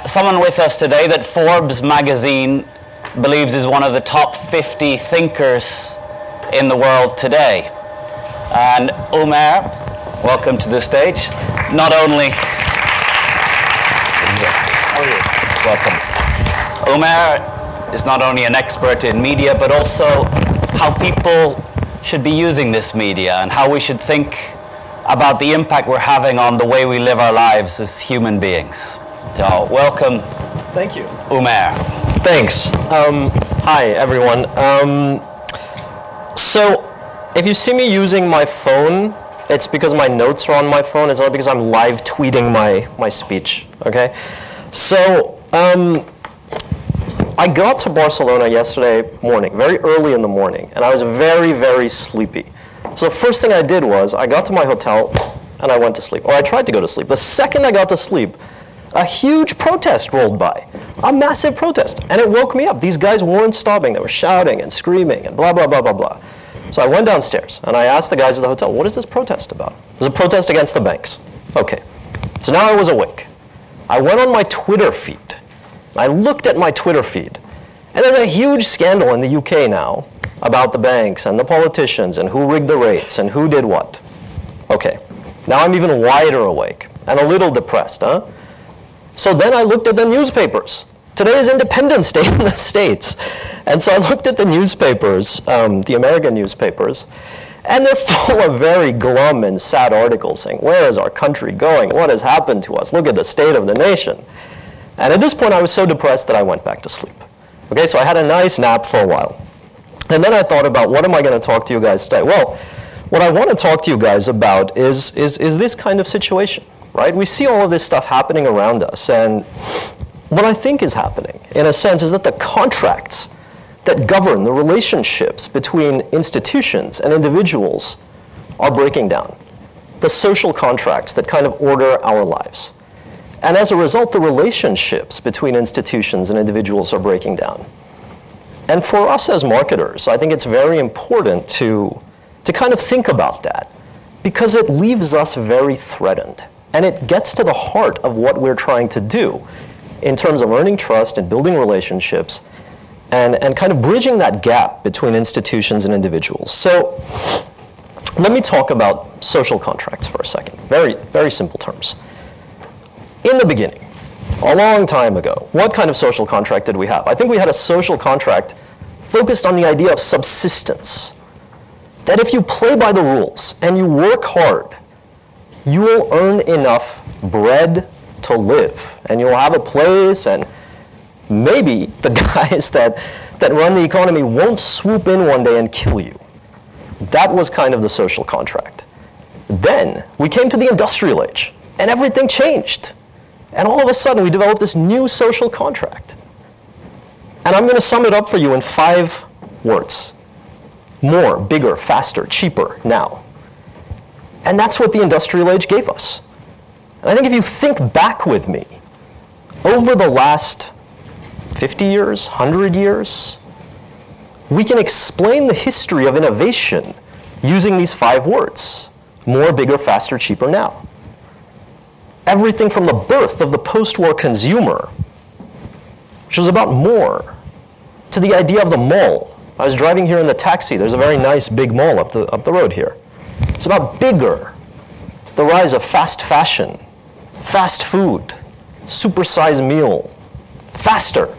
someone with us today that Forbes magazine believes is one of the top 50 thinkers in the world today. And Umair, welcome to the stage. Not only... How are you? Welcome. Umair is not only an expert in media, but also how people should be using this media and how we should think about the impact we're having on the way we live our lives as human beings. So, welcome. Thank you. Umair. Thanks. Hi, everyone. So, if you see me using my phone, it's because my notes are on my phone. It's not because I'm live tweeting my speech, okay? So, I got to Barcelona yesterday morning, very early in the morning, and I was very, very sleepy. So the first thing I did was I got to my hotel and I went to sleep, or I tried to go to sleep. The second I got to sleep, a huge protest rolled by, a massive protest, and it woke me up. These guys weren't stopping. They were shouting and screaming and blah, blah, blah, blah, blah. So I went downstairs and I asked the guys at the hotel, what is this protest about? It was a protest against the banks. Okay. So now I was awake. I went on my Twitter feed. I looked at my Twitter feed, and there's a huge scandal in the UK now about the banks and the politicians and who rigged the rates and who did what. Okay, now I'm even wider awake and a little depressed, huh? So then I looked at the newspapers. Today is Independence Day in the States. And so I looked at the newspapers, the American newspapers, and they're full of very glum and sad articles saying, where is our country going? What has happened to us? Look at the state of the nation. And at this point, I was so depressed that I went back to sleep. Okay, so I had a nice nap for a while. And then I thought about, what am I going to talk to you guys today? Well, what I want to talk to you guys about is this kind of situation, right? We see all of this stuff happening around us, and what I think is happening, in a sense, is that the contracts that govern the relationships between institutions and individuals are breaking down. The social contracts that kind of order our lives. And as a result, the relationships between institutions and individuals are breaking down. And for us as marketers, I think it's very important to kind of think about that, because it leaves us very threatened. And it gets to the heart of what we're trying to do in terms of earning trust and building relationships and kind of bridging that gap between institutions and individuals. So let me talk about social contracts for a second. Very, very simple terms. In the beginning, a long time ago, what kind of social contract did we have? I think we had a social contract focused on the idea of subsistence. That if you play by the rules and you work hard, you will earn enough bread to live. And you'll have a place, and maybe the guys that run the economy won't swoop in one day and kill you. That was kind of the social contract. Then we came to the industrial age, and everything changed. And all of a sudden, we developed this new social contract. And I'm going to sum it up for you in 5 words. More, bigger, faster, cheaper, now. And that's what the industrial age gave us. And I think if you think back with me, over the last 50 years, 100 years, we can explain the history of innovation using these 5 words. More, bigger, faster, cheaper, now. Everything from the birth of the post-war consumer, which was about more, to the idea of the mall. I was driving here in the taxi. There's a very nice big mall up the road here. It's about bigger. The rise of fast fashion, fast food, supersized meal, faster,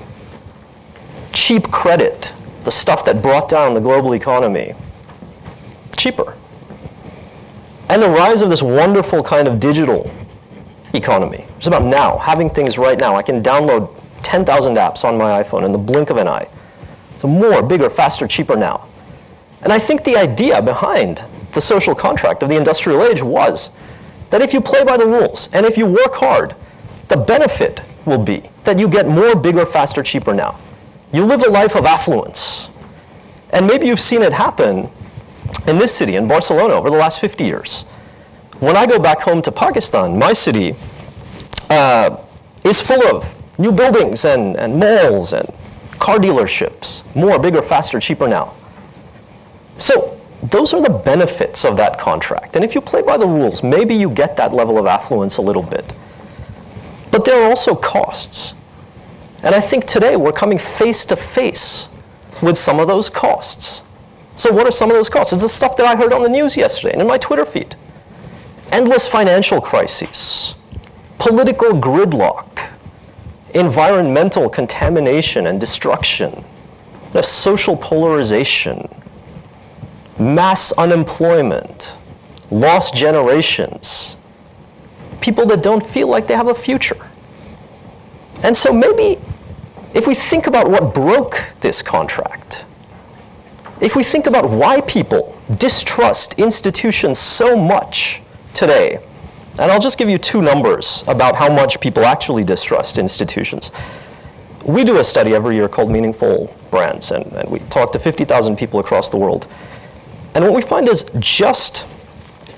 cheap credit, the stuff that brought down the global economy, cheaper. And the rise of this wonderful kind of digital economy. It's about now, having things right now. I can download 10,000 apps on my iPhone in the blink of an eye. So more, bigger, faster, cheaper now. And I think the idea behind the social contract of the industrial age was that if you play by the rules and if you work hard, the benefit will be that you get more, bigger, faster, cheaper now. You live a life of affluence. And maybe you've seen it happen in this city, in Barcelona, over the last 50 years. When I go back home to Pakistan, my city is full of new buildings and malls and car dealerships. More, bigger, faster, cheaper now. So those are the benefits of that contract. And if you play by the rules, maybe you get that level of affluence a little bit. But But there are also costs. And I think today we're coming face to face with some of those costs. So what are some of those costs? It's the stuff that I heard on the news yesterday and in my Twitter feed. Endless financial crises, political gridlock, environmental contamination and destruction, social polarization, mass unemployment, lost generations, people that don't feel like they have a future. And so maybe if we think about what broke this contract, if we think about why people distrust institutions so much today, and I'll just give you two numbers about how much people actually distrust institutions. We do a study every year called Meaningful Brands, and we talk to 50,000 people across the world. And what we find is just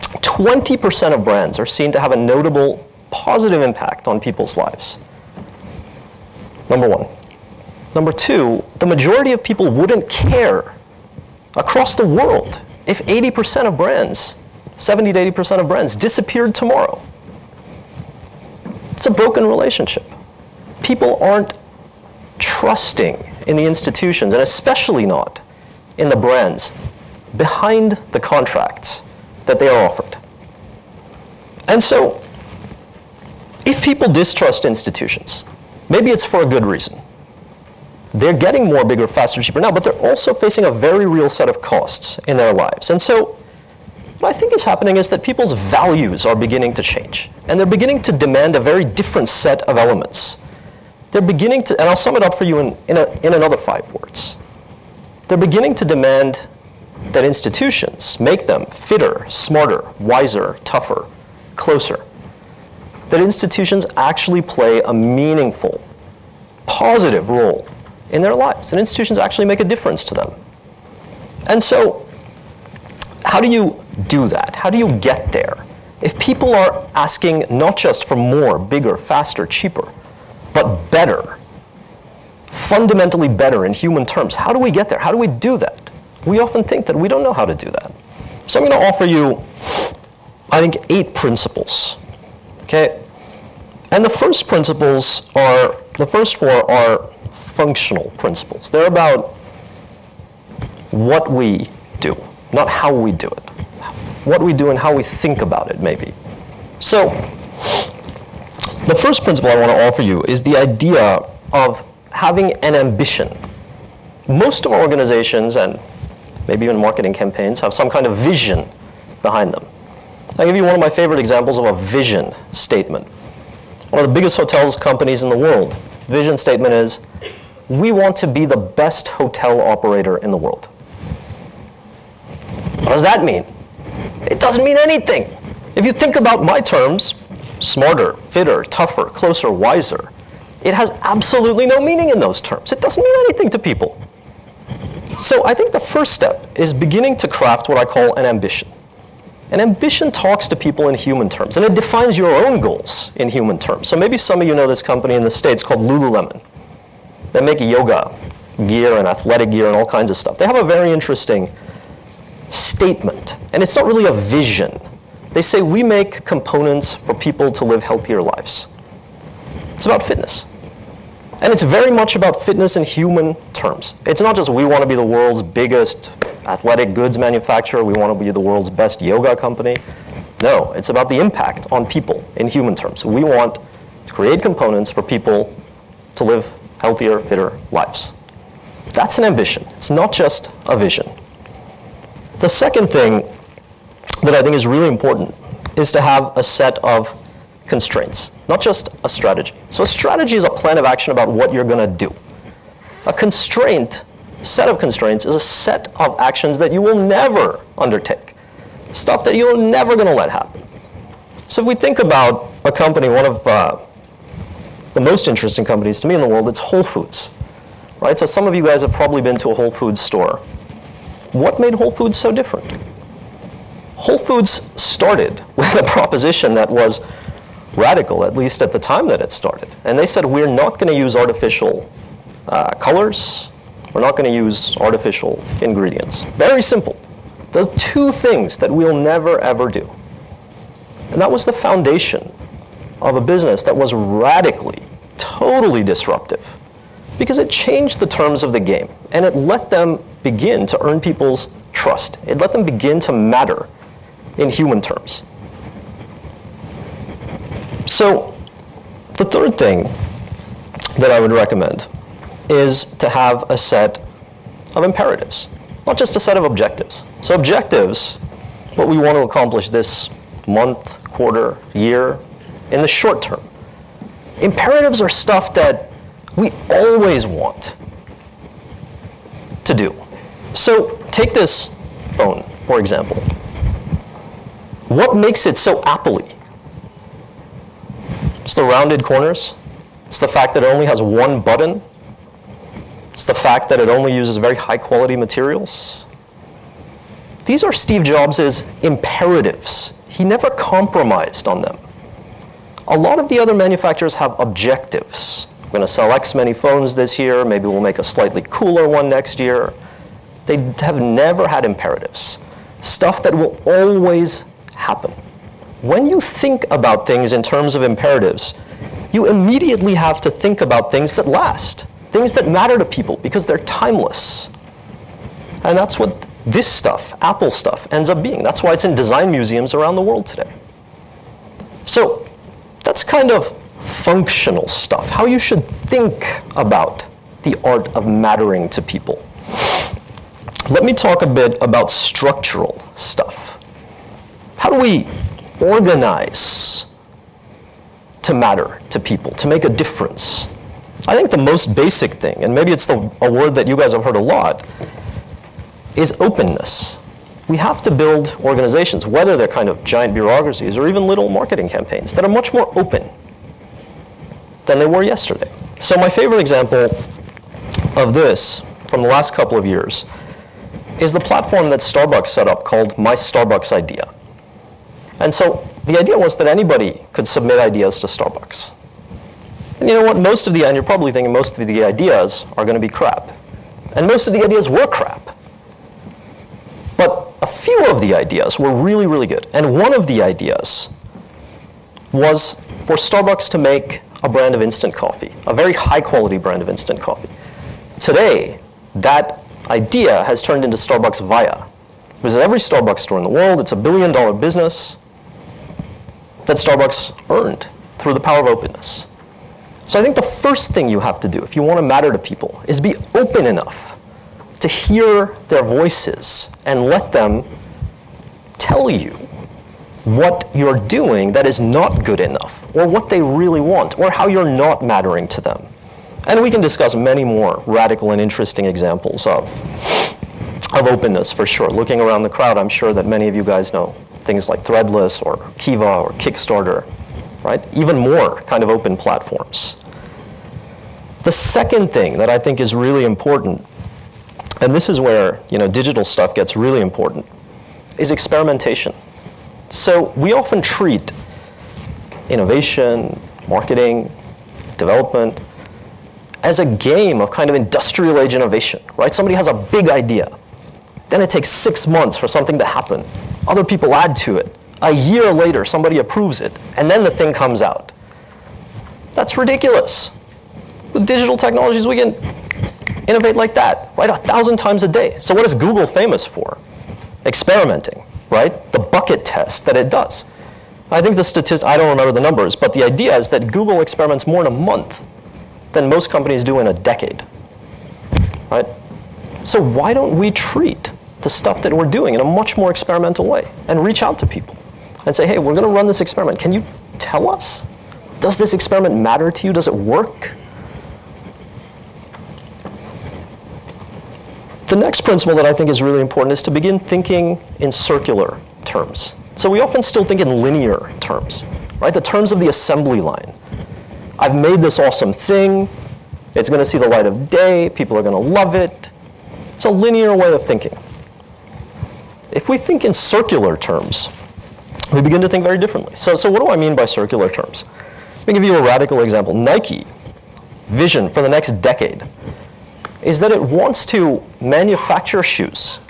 20% of brands are seen to have a notable positive impact on people's lives. Number one. Number two, the majority of people wouldn't care across the world if 80% of brands, 70 to 80% of brands disappeared tomorrow. It's a broken relationship. People aren't trusting in the institutions, and especially not in the brands behind the contracts that they are offered. And so, if people distrust institutions, maybe it's for a good reason. They're getting more, bigger, faster, cheaper now, but they're also facing a very real set of costs in their lives. And so, what I think is happening is that people's values are beginning to change, and they're beginning to demand a very different set of elements. They're beginning to, and I'll sum it up for you in another 5 words. They're beginning to demand that institutions make them fitter, smarter, wiser, tougher, closer. That institutions actually play a meaningful, positive role in their lives, and institutions actually make a difference to them. And so, how do you do that? How do you get there? If people are asking not just for more, bigger, faster, cheaper, but better, fundamentally better in human terms, how do we get there? How do we do that? We often think that we don't know how to do that. So I'm going to offer you, I think, 8 principles. Okay? And the first the first 4 are functional principles. They're about what we do, not how we do it. What we do and how we think about it, maybe. So, the first principle I want to offer you is the idea of having an ambition. Most of our organizations, and maybe even marketing campaigns, have some kind of vision behind them. I'll give you one of my favorite examples of a vision statement. One of the biggest hotels companies in the world, vision statement is, we want to be the best hotel operator in the world. What does that mean? It doesn't mean anything. If you think about my terms, smarter, fitter, tougher, closer, wiser, it has absolutely no meaning in those terms. It doesn't mean anything to people. So I think the first step is beginning to craft what I call an ambition. An ambition talks to people in human terms, and it defines your own goals in human terms. So maybe some of you know this company in the States called Lululemon. They make yoga gear and athletic gear and all kinds of stuff. They have a very interesting statement, and it's not really a vision. They say we make components for people to live healthier lives. It's about fitness. And it's very much about fitness in human terms. It's not just we want to be the world's biggest athletic goods manufacturer, we want to be the world's best yoga company. No, it's about the impact on people in human terms. We want to create components for people to live healthier, fitter lives. That's an ambition. It's not just a vision. The second thing that I think is really important is to have a set of constraints, not just a strategy. So a strategy is a plan of action about what you're going to do. A set of constraints is a set of actions that you will never undertake, stuff that you're never going to let happen. So if we think about a company, one of the most interesting companies to me in the world, it's Whole Foods. Right? So some of you guys have probably been to a Whole Foods store. What made Whole Foods so different? Whole Foods started with a proposition that was radical, at least at the time that it started. And they said, we're not going to use artificial colors. We're not going to use artificial ingredients. Very simple. Those 2 things that we'll never, ever do. And that was the foundation of a business that was radically, totally disruptive, because it changed the terms of the game, and it let them begin to earn people's trust. It let them begin to matter in human terms. So the third thing that I would recommend is to have a set of imperatives, not just a set of objectives. So objectives, what we want to accomplish this month, quarter, year, in the short term. Imperatives are stuff that we always want to do. So take this phone, for example. What makes it so Apple-y? It's the rounded corners. It's the fact that it only has one button. It's the fact that it only uses very high-quality materials. These are Steve Jobs' imperatives. He never compromised on them. A lot of the other manufacturers have objectives. We're going to sell X many phones this year. Maybe we'll make a slightly cooler one next year. They have never had imperatives. Stuff that will always happen. When you think about things in terms of imperatives, you immediately have to think about things that last, things that matter to people because they're timeless. And that's what this stuff, Apple stuff, ends up being. That's why it's in design museums around the world today. So that's kind of functional stuff, how you should think about the art of mattering to people. Let me talk a bit about structural stuff. How do we organize to matter to people, to make a difference? I think the most basic thing, and maybe it's a word that you guys have heard a lot, is openness. We have to build organizations, whether they're kind of giant bureaucracies or even little marketing campaigns, that are much more open than they were yesterday. So my favorite example of this from the last couple of years is the platform that Starbucks set up called My Starbucks Idea. And so the idea was that anybody could submit ideas to Starbucks. And you know what? And you're probably thinking most of the ideas are going to be crap. And most of the ideas were crap. But a few of the ideas were really, really good. And one of the ideas was for Starbucks to make a brand of instant coffee, a very high-quality brand of instant coffee. Today, that idea has turned into Starbucks Via. Visit every Starbucks store in the world. It's a billion-dollar business that Starbucks earned through the power of openness. So I think the first thing you have to do if you want to matter to people is be open enough to hear their voices and let them tell you what you're doing that is not good enough, or what they really want, or how you're not mattering to them. And we can discuss many more radical and interesting examples of openness, for sure. Looking around the crowd, I'm sure that many of you guys know things like Threadless or Kiva or Kickstarter, right? Even more kind of open platforms. The second thing that I think is really important, and this is where digital stuff gets really important, is experimentation. So we often treat innovation, marketing, development as a game of kind of industrial age innovation, right? Somebody has a big idea. Then it takes 6 months for something to happen. Other people add to it. A year later, somebody approves it, and then the thing comes out. That's ridiculous. With digital technologies, we can innovate like that, right? 1,000 times a day. So what is Google famous for? Experimenting, right? The bucket test that it does. I think the statistic, I don't remember the numbers, but the idea is that Google experiments more in a month than most companies do in a decade, right? So why don't we treat the stuff that we're doing in a much more experimental way and reach out to people and say, hey, we're going to run this experiment. Can you tell us? Does this experiment matter to you? Does it work? The next principle that I think is really important is to begin thinking in circular terms. So we often still think in linear terms, right? The terms of the assembly line. I've made this awesome thing. It's going to see the light of day. People are going to love it. It's a linear way of thinking. If we think in circular terms, we begin to think very differently. So what do I mean by circular terms? Let me give you a radical example. Nike vision for the next decade is that it wants to manufacture shoes,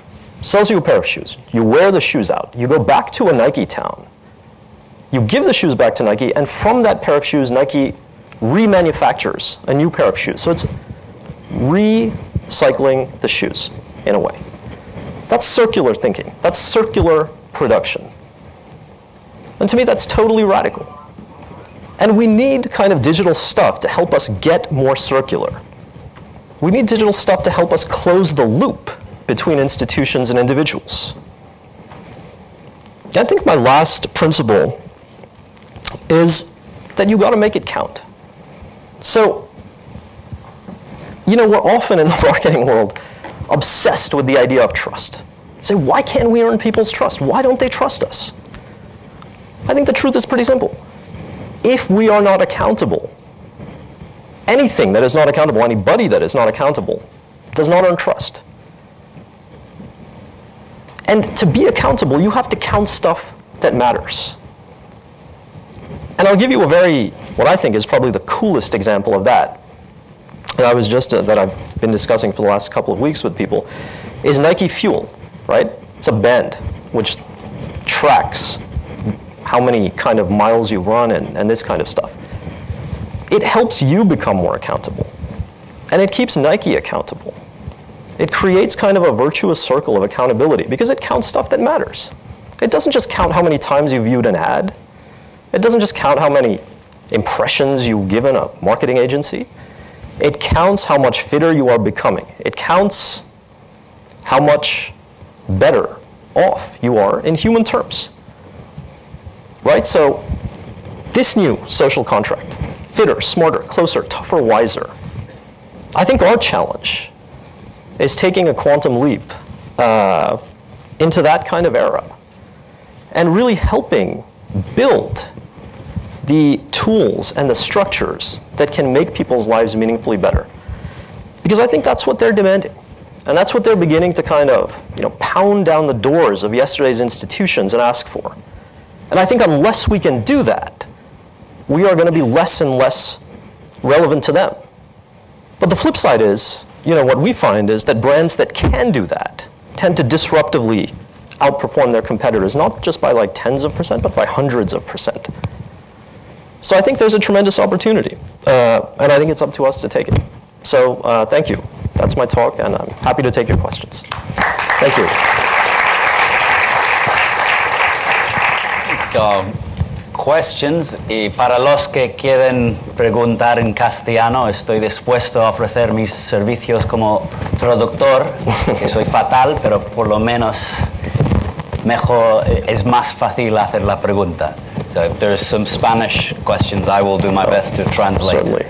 sells you a pair of shoes. You wear the shoes out. You go back to a Nike town. You give the shoes back to Nike, and from that pair of shoes, Nike remanufactures a new pair of shoes. So it's recycling the shoes in a way. That's circular thinking. That's circular production. And to me, that's totally radical. And we need kind of digital stuff to help us get more circular. We need digital stuff to help us close the loop between institutions and individuals. I think my last principle is that you got to make it count. So, you know, we're often in the marketing world obsessed with the idea of trust. Say, why can't we earn people's trust? Why don't they trust us? I think the truth is pretty simple. If we are not accountable, anything that is not accountable, anybody that is not accountable, does not earn trust. And to be accountable, you have to count stuff that matters. And I'll give you what I think is probably the coolest example of that, that I've been discussing for the last couple of weeks with people, is Nike Fuel, right? It's a band which tracks how many kind of miles you run and this kind of stuff. It helps you become more accountable. And it keeps Nike accountable. It creates kind of a virtuous circle of accountability because it counts stuff that matters. It doesn't just count how many times you viewed an ad. It doesn't just count how many impressions you've given a marketing agency. It counts how much fitter you are becoming. It counts how much better off you are in human terms. Right? So this new social contract, fitter, smarter, closer, tougher, wiser. I think our challenge is taking a quantum leap into that kind of era and really helping build the tools and the structures that can make people's lives meaningfully better. Because I think that's what they're demanding. And that's what they're beginning to kind of, pound down the doors of yesterday's institutions and ask for. And I think unless we can do that, we are going to be less and less relevant to them. But the flip side is, what we find is that brands that can do that tend to disruptively outperform their competitors, not just by like tens of percent, but by hundreds of percent. So I think there's a tremendous opportunity, and I think it's up to us to take it. So thank you. That's my talk, and I'm happy to take your questions. Thank you. So, questions, y para los que quieren preguntar en castellano, estoy dispuesto a ofrecer mis servicios como traductor, que soy fatal, pero por lo menos es más fácil hacer la pregunta. So if there's some Spanish questions, I will do my best to translate. Certainly.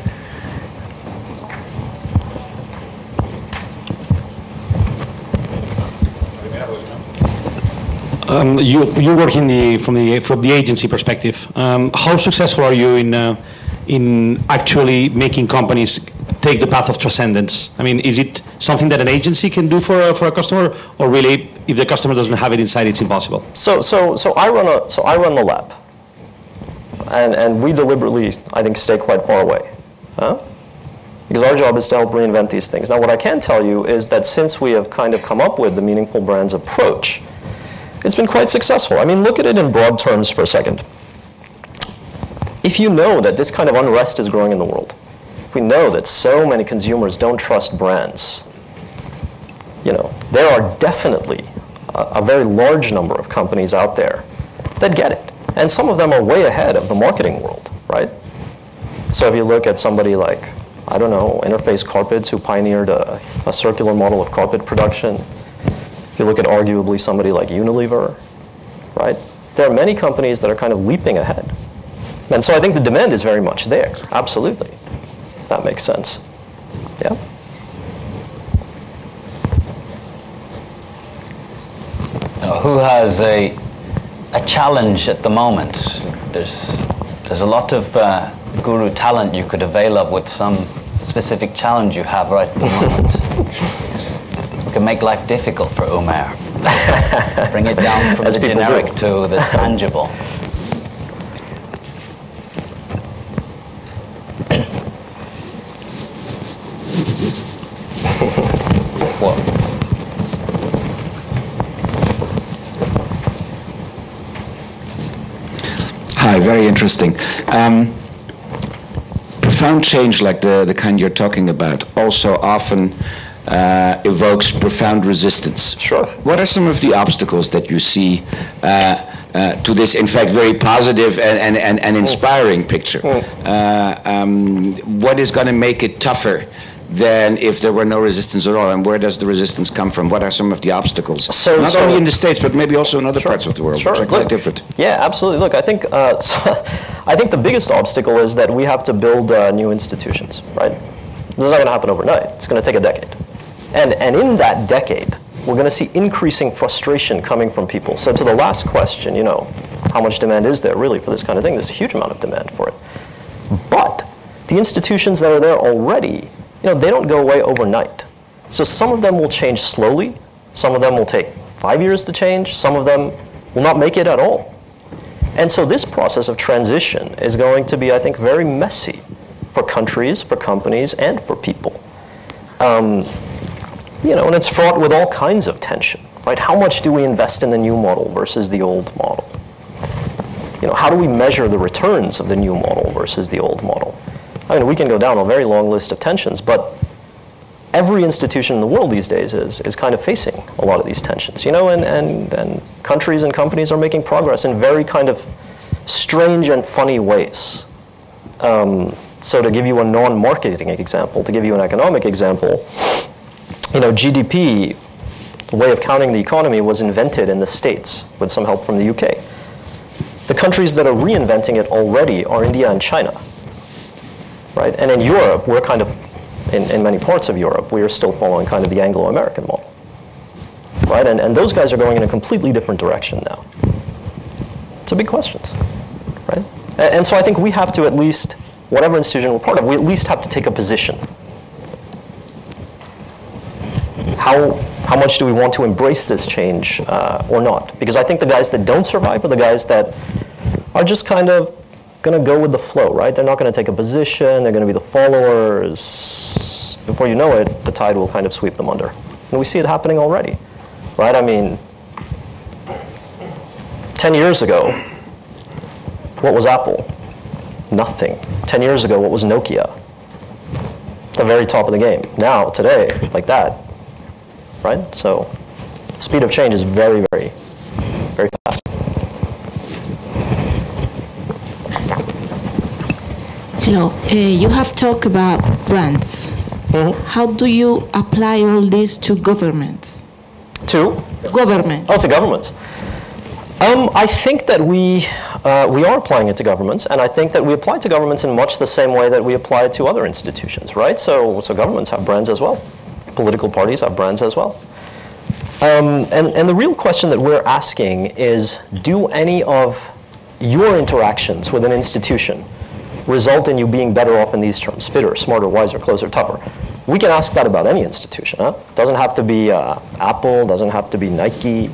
You work from the agency perspective. How successful are you in actually making companies take the path of transcendence? I mean, is it something that an agency can do for a customer, or really, if the customer doesn't have it inside, it's impossible? So I run the lab, and we deliberately, I think, stay quite far away, because our job is to help reinvent these things. Now, what I can tell you is that since we have kind of come up with the Meaningful Brands approach, it's been quite successful. I mean, look at it in broad terms for a second. If you know that this kind of unrest is growing in the world, if we know that so many consumers don't trust brands, there are definitely a very large number of companies out there that get it. And some of them are way ahead of the marketing world, right? So if you look at somebody like, I don't know, Interface Carpets, who pioneered a circular model of carpet production. If you look at arguably somebody like Unilever, right? There are many companies that are kind of leaping ahead. And so I think the demand is very much there, absolutely. If that makes sense. Yeah? Who has a challenge at the moment? There's a lot of guru talent you could avail of with some specific challenge you have right at the moment. It can make life difficult for Umair. Bring it down from the generic to the tangible. What? Hi, very interesting. Profound change like the kind you're talking about also often evokes profound resistance. Sure. What are some of the obstacles that you see to this, in fact, very positive and inspiring picture? What is going to make it tougher than if there were no resistance at all? And where does the resistance come from? What are some of the obstacles? Not only in the States, but maybe also in other parts of the world, which are quite different. Yeah, absolutely. Look, I think I think the biggest obstacle is that we have to build new institutions, right? This is not going to happen overnight. It's going to take a decade. And in that decade, we're going to see increasing frustration coming from people. So to the last question, you know, how much demand is there really for this kind of thing? There's a huge amount of demand for it. But the institutions that are there already, you know, they don't go away overnight. So some of them will change slowly. Some of them will take 5 years to change. Some of them will not make it at all. And so this process of transition is going to be, I think, very messy for countries, for companies, and for people. You know, and it's fraught with all kinds of tension, right? How much do we invest in the new model versus the old model? You know, how do we measure the returns of the new model versus the old model? I mean, we can go down a very long list of tensions, but every institution in the world these days is kind of facing a lot of these tensions, you know, and countries and companies are making progress in very kind of strange and funny ways. So to give you a non-marketing example, to give you an economic example, you know, GDP, the way of counting the economy, was invented in the States with some help from the UK. The countries that are reinventing it already are India and China, right? And in Europe, we're kind of, in many parts of Europe, we are still following kind of the Anglo-American model, right? And those guys are going in a completely different direction now. So big questions, right? And so I think we have to at least, whatever institution we're part of, we at least have to take a position. How much do we want to embrace this change or not? Because I think the guys that don't survive are the guys that are just kind of going to go with the flow, right? They're not going to take a position. They're going to be the followers. Before you know it, the tide will kind of sweep them under. And we see it happening already, right? I mean, 10 years ago, what was Apple? Nothing. 10 years ago, what was Nokia? The very top of the game. Now, today, like that, right? So, the speed of change is very, very, very fast. Hello. You have talked about brands. Mm-hmm. How do you apply all this to governments? To? Government. Oh, to governments. I think that we are applying it to governments, and I think that we apply it to governments in much the same way that we apply it to other institutions, right? So governments have brands as well. Political parties have brands as well. And the real question that we're asking is, do any of your interactions with an institution result in you being better off in these terms? Fitter, smarter, wiser, closer, tougher. We can ask that about any institution. Huh? Doesn't have to be Apple, doesn't have to be Nike.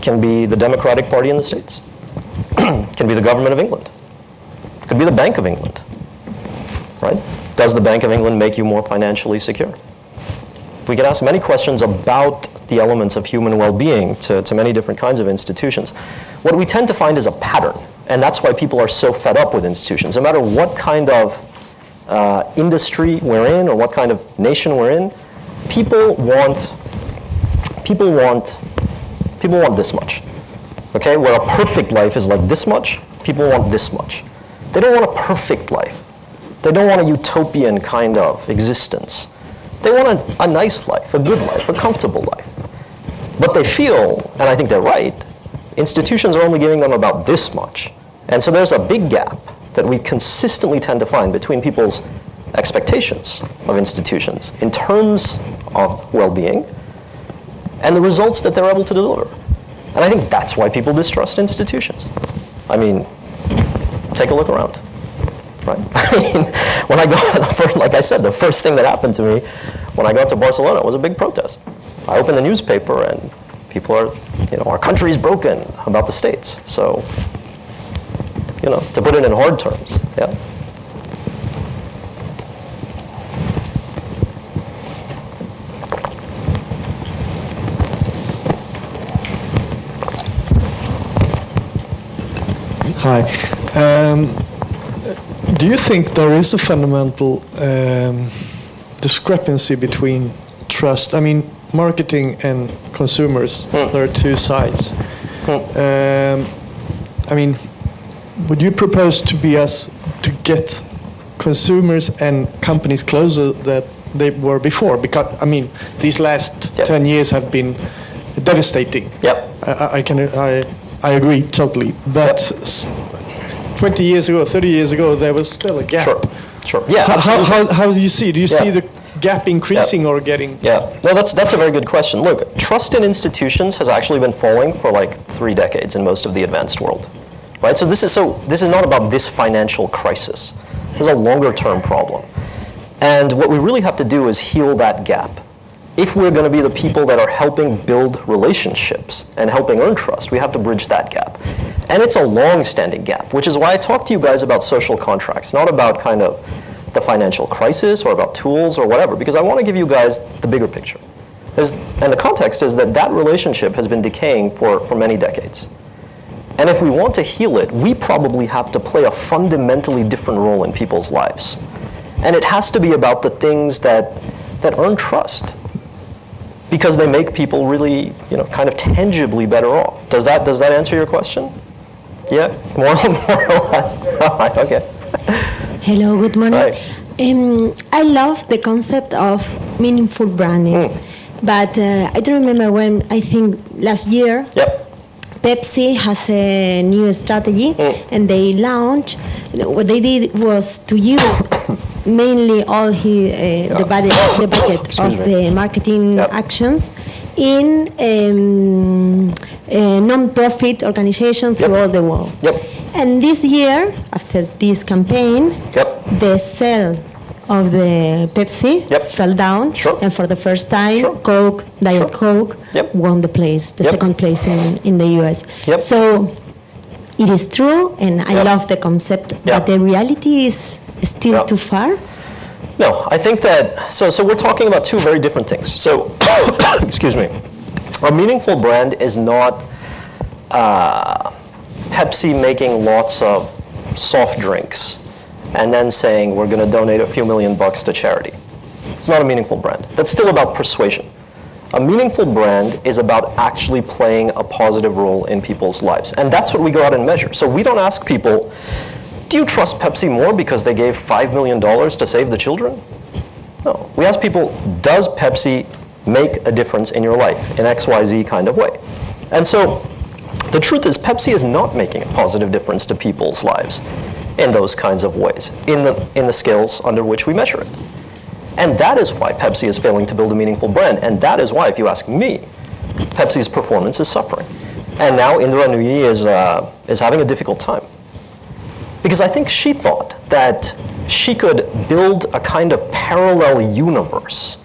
Can be the Democratic Party in the States. Can be the government of England. Could be the Bank of England. Right? Does the Bank of England make you more financially secure? We can ask many questions about the elements of human well-being to many different kinds of institutions. What we tend to find is a pattern, and that's why people are so fed up with institutions. No matter what kind of industry we're in or what kind of nation we're in, people want this much. Okay, where a perfect life is like this much, people want this much. They don't want a perfect life. They don't want a utopian kind of existence. They want a nice life, a good life, a comfortable life. But they feel, and I think they're right, institutions are only giving them about this much. And so there's a big gap that we consistently tend to find between people's expectations of institutions in terms of well-being and the results that they're able to deliver. And I think that's why people distrust institutions. I mean, take a look around, right? I mean, when I got, like I said, the first thing that happened to me when I got to Barcelona was a big protest. I opened the newspaper and people are, our country's broken about the States. So, to put it in hard terms, yeah. Hi. Do you think there is a fundamental discrepancy between trust? I mean, marketing and consumers, there are two sides. I mean, would you propose to get consumers and companies closer that they were before? Because, I mean, these last 10 years have been devastating. I agree totally. But 20 years ago, 30 years ago, there was still a gap. Sure. Yeah. How do you see? Do you see the gap increasing or getting? No, that's a very good question. Look, trust in institutions has actually been falling for like 3 decades in most of the advanced world, right? So this is not about this financial crisis. This is a longer-term problem, and what we really have to do is heal that gap. If we're going to be the people that are helping build relationships and helping earn trust, we have to bridge that gap. And it's a long-standing gap, which is why I talk to you guys about social contracts, not about kind of the financial crisis or about tools or whatever, because I want to give you guys the bigger picture. And the context is that relationship has been decaying for many decades. And if we want to heal it, we probably have to play a fundamentally different role in people's lives. And it has to be about the things that earn trust, because they make people really, kind of tangibly better off. Does that answer your question? Yeah, more or less. All right, okay. Hello, good morning. Hi. I love the concept of meaningful branding, but I don't remember when. I think last year. Pepsi has a new strategy, and they launched. What they did was to use mainly all the budget of the marketing actions in non-profit organizations through all the world. And this year, after this campaign, the sale of the Pepsi fell down, and for the first time, Coke, Diet Coke, won the second place in the US. So it is true, and I love the concept, but the reality is still too far. No, I think that, so we're talking about two very different things. So, excuse me, a meaningful brand is not Pepsi making lots of soft drinks and then saying we're going to donate a few $1 million to charity. It's not a meaningful brand. That's still about persuasion. A meaningful brand is about actually playing a positive role in people's lives. And that's what we go out and measure. So we don't ask people, do you trust Pepsi more because they gave $5 million to save the children? No. We ask people, does Pepsi make a difference in your life in XYZ kind of way? And so the truth is Pepsi is not making a positive difference to people's lives in those kinds of ways, in the scales under which we measure it. And that is why Pepsi is failing to build a meaningful brand. And that is why, if you ask me, Pepsi's performance is suffering. And now Indra Nooyi is having a difficult time. Because I think she thought that she could build a kind of parallel universe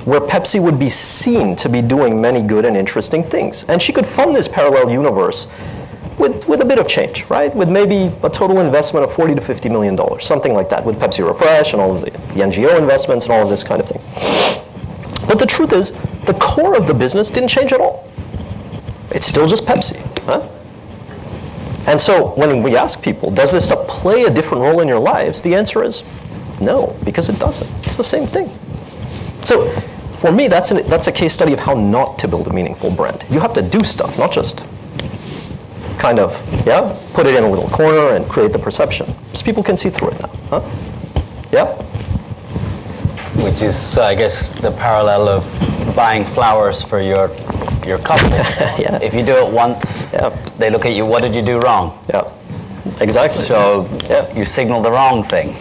where Pepsi would be seen to be doing many good and interesting things. And she could fund this parallel universe with a bit of change, right? With maybe a total investment of $40 to $50 million, something like that, with Pepsi Refresh and all of the NGO investments and all of this kind of thing. But the truth is, the core of the business didn't change at all. It's still just Pepsi, huh? And so when we ask people, does this stuff play a different role in your lives? The answer is no, because it doesn't. It's the same thing. So for me, that's a case study of how not to build a meaningful brand. You have to do stuff, not just kind of, put it in a little corner and create the perception. Because people can see through it now, huh? Yeah? Which is, I guess, the parallel of buying flowers for your couple. If you do it once, they look at you, what did you do wrong? Exactly. So you signal the wrong thing.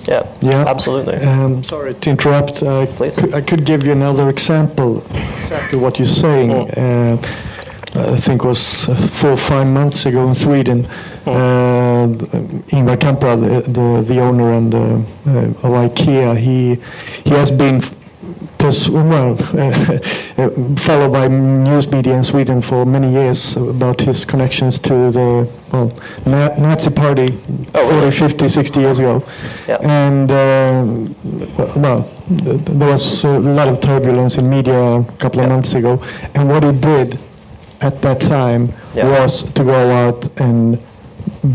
Absolutely. Sorry to interrupt. Please. I could give you another example, exactly what you're saying. I think it was 4 or 5 months ago in Sweden, Ingvar Kamprad, the owner of IKEA, he has been followed by news media in Sweden for many years about his connections to the Nazi party 40, 50, 60 years ago. And there was a lot of turbulence in media a couple of months ago, and what he did at that time was to go out and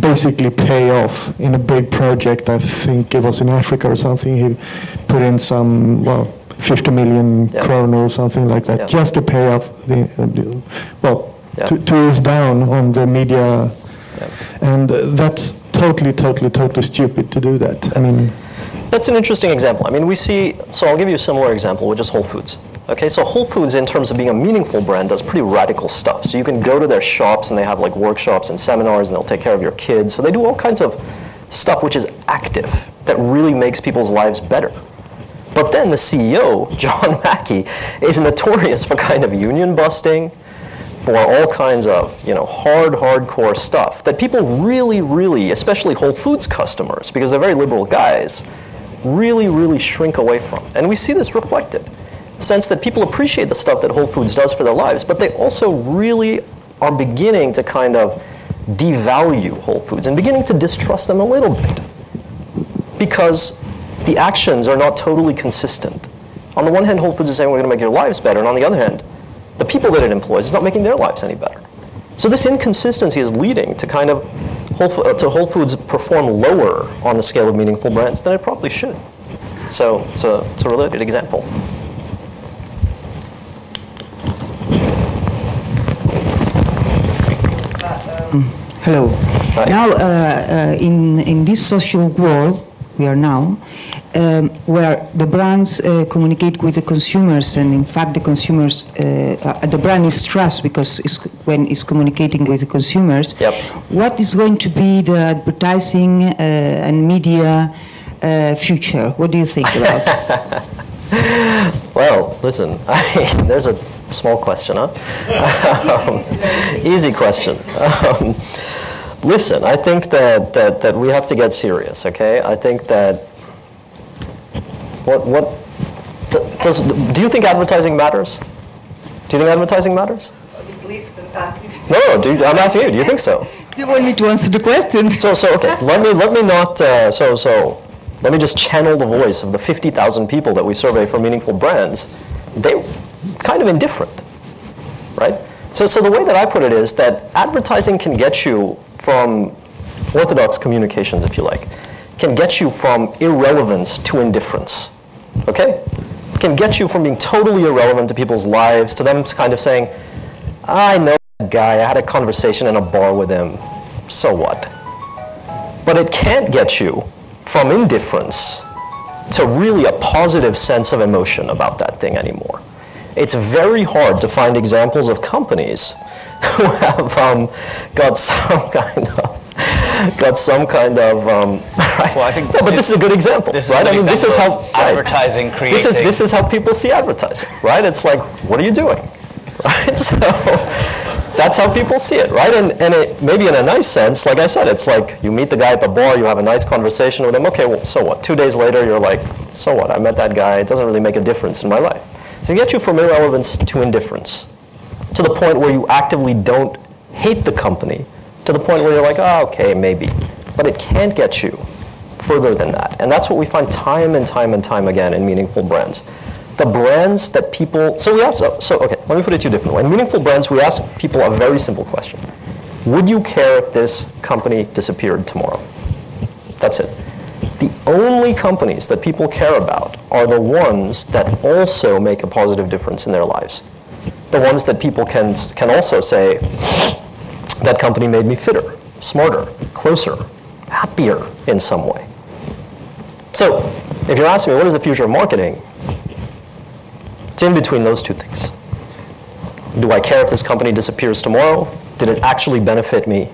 basically pay off in a big project. I think it was in Africa or something. He put in some, 50 million kroner or something like that, just to pay off to ease down on the media. And that's totally stupid to do that. I mean, that's an interesting example. I mean, we see, so I'll give you a similar example, which is Whole Foods. Okay, so Whole Foods, in terms of being a meaningful brand, does pretty radical stuff. So you can go to their shops and they have like workshops and seminars and they'll take care of your kids. So they do all kinds of stuff which is active, that really makes people's lives better. But then the CEO, John Mackey, is notorious for kind of union busting, for all kinds of, hardcore stuff that people really, especially Whole Foods customers, because they're very liberal guys, really shrink away from. And we see this reflected. Sense that people appreciate the stuff that Whole Foods does for their lives, but they also really are beginning to kind of devalue Whole Foods and beginning to distrust them a little bit because the actions are not totally consistent. On the one hand, Whole Foods is saying we're going to make your lives better, and on the other hand, the people that it employs is not making their lives any better. So this inconsistency is leading to kind of Whole Foods perform lower on the scale of meaningful brands than it probably should. So it's a related example. Hello. Hi. Now, in this social world we are now, where the brands communicate with the consumers, and in fact the consumers, the brand is trust because when it's communicating with the consumers. Yep. What is going to be the advertising and media future? What do you think about? Well, listen, there's a small question, huh? Easy question. Listen, I think that we have to get serious, okay? I think that do you think advertising matters? Do you think advertising matters? No, I'm asking you. Do you think so? You want me to answer the question? So okay. Let me not. Let me just channel the voice of the 50,000 people that we survey for meaningful brands. They're kind of indifferent, right? So the way that I put it is that advertising can get you from orthodox communications, if you like, can get you from irrelevance to indifference, okay? Can get you from being totally irrelevant to people's lives to them kind of saying, I know that guy, I had a conversation in a bar with him, so what? But it can't get you from indifference to really a positive sense of emotion about that thing anymore. It's very hard to find examples of companies who have got some kind of right? Well, I think but this is a good example, right? I mean, this is how advertising creating. This is how people see advertising, right? It's like, what are you doing, right? So that's how people see it, right? And maybe in a nice sense, like I said, it's like you meet the guy at the bar, you have a nice conversation with him. Okay, well, so what? 2 days later, you're like, so what? I met that guy. It doesn't really make a difference in my life. So get you from irrelevance to indifference, to the point where you actively don't hate the company, to the point where you're like, oh, okay, maybe. But it can't get you further than that. And that's what we find time and time again in meaningful brands. The brands that people, okay, let me put it to you differently. In meaningful brands, we ask people a very simple question. Would you care if this company disappeared tomorrow? That's it. The only companies that people care about are the ones that also make a positive difference in their lives. The ones that people can also say, that company made me fitter, smarter, closer, happier in some way. So, if you're asking me what is the future of marketing, it's in between those two things. Do I care if this company disappears tomorrow? Did it actually benefit me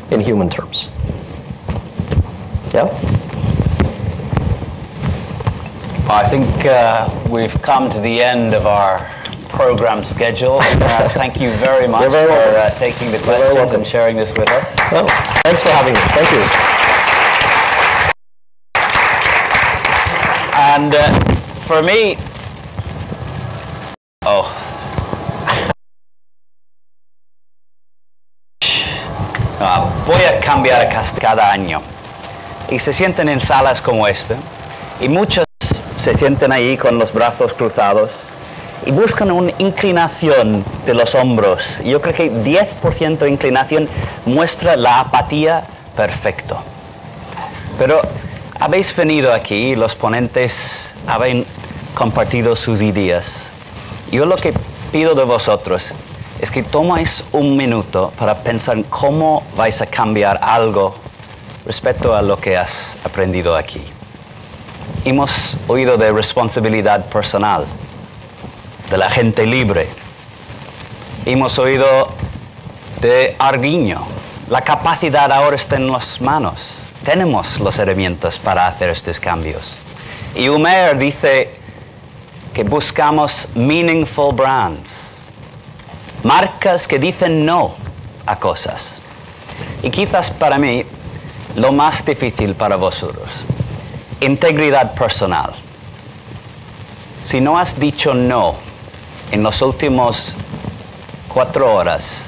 in human terms? Yeah? Well, I think we've come to the end of our program schedule. Thank you very much for taking the questions and sharing this with us. Oh, thanks for having me. Thank you. And for me, voy a cambiar cada año. Y se sienten en salas como esta, y muchos se sienten ahí con los brazos cruzados y buscan una inclinación de los hombros. Yo creo que 10% de inclinación muestra la apatía perfecto. Pero habéis venido aquí, los ponentes habéis compartido sus ideas. Yo lo que pido de vosotros es que tomáis un minuto para pensar cómo vais a cambiar algo respecto a lo que has aprendido aquí. Hemos oído de responsabilidad personal, de la gente libre. Hemos oído de arguiño. La capacidad ahora está en las manos. Tenemos las herramientas para hacer estos cambios. Y Umair dice que buscamos meaningful brands. Marcas que dicen no a cosas. Y quizás para mí, lo más difícil para vosotros, integridad personal. Si no has dicho no en las últimas 4 horas,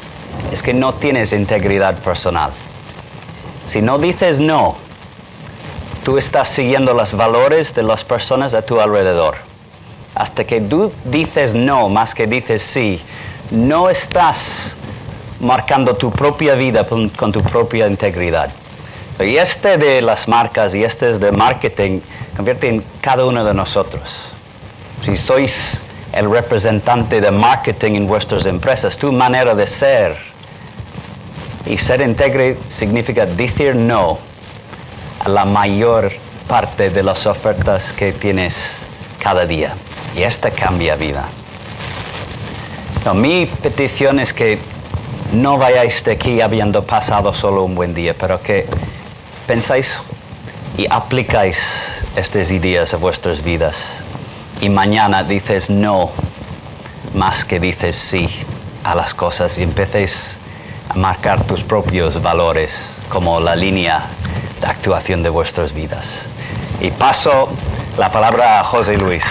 es que no tienes integridad personal. Si no dices no, tú estás siguiendo los valores de las personas a tu alrededor. Hasta que tú dices no más que dices sí, no estás marcando tu propia vida con tu propia integridad. Y de las marcas y es de marketing convierte en cada uno de nosotros. Si sois el representante de marketing en vuestras empresas, tu manera de ser. Y ser íntegro significa decir no a la mayor parte de las ofertas que tienes cada día. Y cambia vida. No, mi petición es que no vayáis de aquí habiendo pasado solo un buen día, pero que pensáis y aplicáis estas ideas a vuestras vidas. Y mañana dices no más que dices sí a las cosas y empecéis a marcar tus propios valores como la línea de actuación de vuestras vidas. Y paso la palabra a José Luis.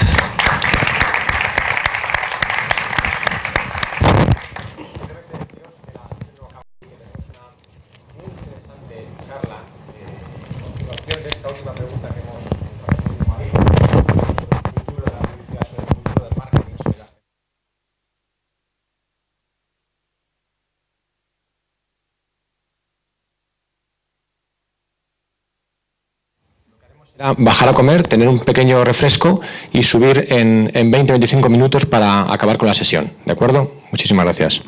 Bajar a comer, tener un pequeño refresco y subir en 20-25 minutos para acabar con la sesión. ¿De acuerdo? Muchísimas gracias.